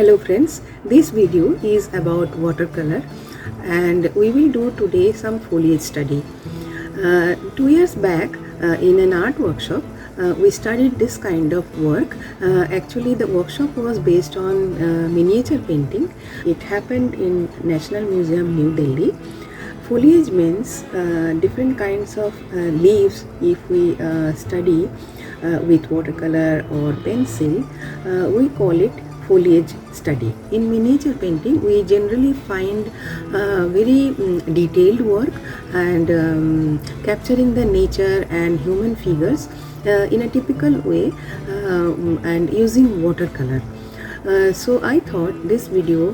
Hello friends, this video is about watercolor and we will do today some foliage study. 2 years back in an art workshop we studied this kind of work. Actually the workshop was based on miniature painting. It happened in National Museum, New Delhi. Foliage means different kinds of leaves. If we study with watercolor or pencil, we call it foliage study. In miniature painting we generally find very detailed work and capturing the nature and human figures in a typical way and using watercolor. So I thought this video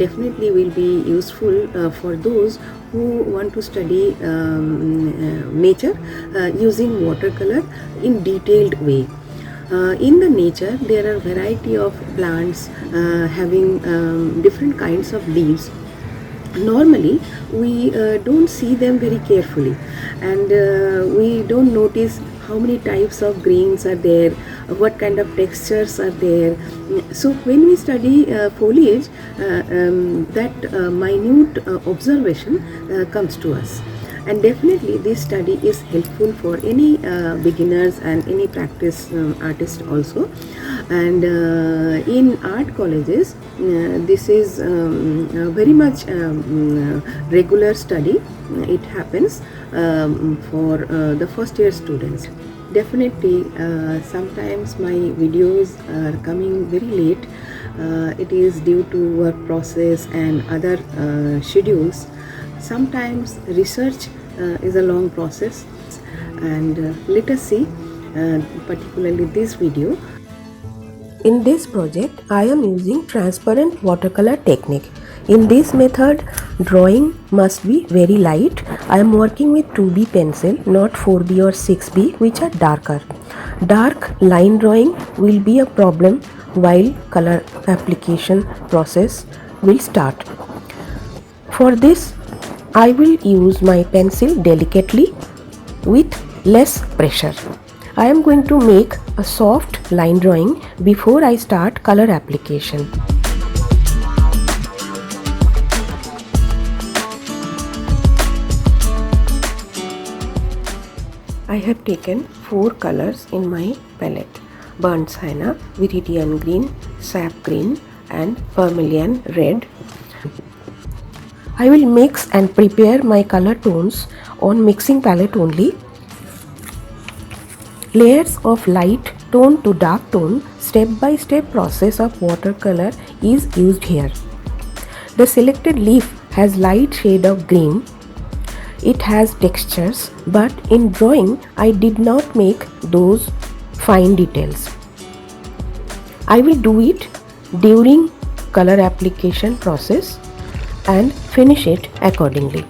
definitely will be useful for those who want to study nature using watercolor in detailed way. In the nature there are variety of plants having different kinds of leaves. Normally we don't see them very carefully and we don't notice how many types of greens are there, what kind of textures are there. So when we study foliage, that minute observation comes to us, and definitely this study is helpful for any beginners and any practice artist also. And in art colleges this is very much regular study. It happens for the first year students. Definitely sometimes my videos are coming very late. It is due to work process and other schedules. Sometimes research is a long process, and let us see particularly this video. In this project, I am using transparent watercolor technique. In this method, drawing must be very light. I am working with 2B pencil, not 4B or 6B, which are darker. Dark line drawing will be a problem while color application process will start. For this, I will use my pencil delicately with less pressure. I am going to make a soft line drawing before I start color application. I have taken 4 colors in my palette: burnt sienna, viridian green, sap green and vermilion red. I will mix and prepare my color tones on mixing palette only. Layers of light tone to dark tone, step-by-step process of watercolor is used here. The selected leaf has light shade of green. It has textures, but in drawing I did not make those fine details. I will do it during color application process and finish it accordingly.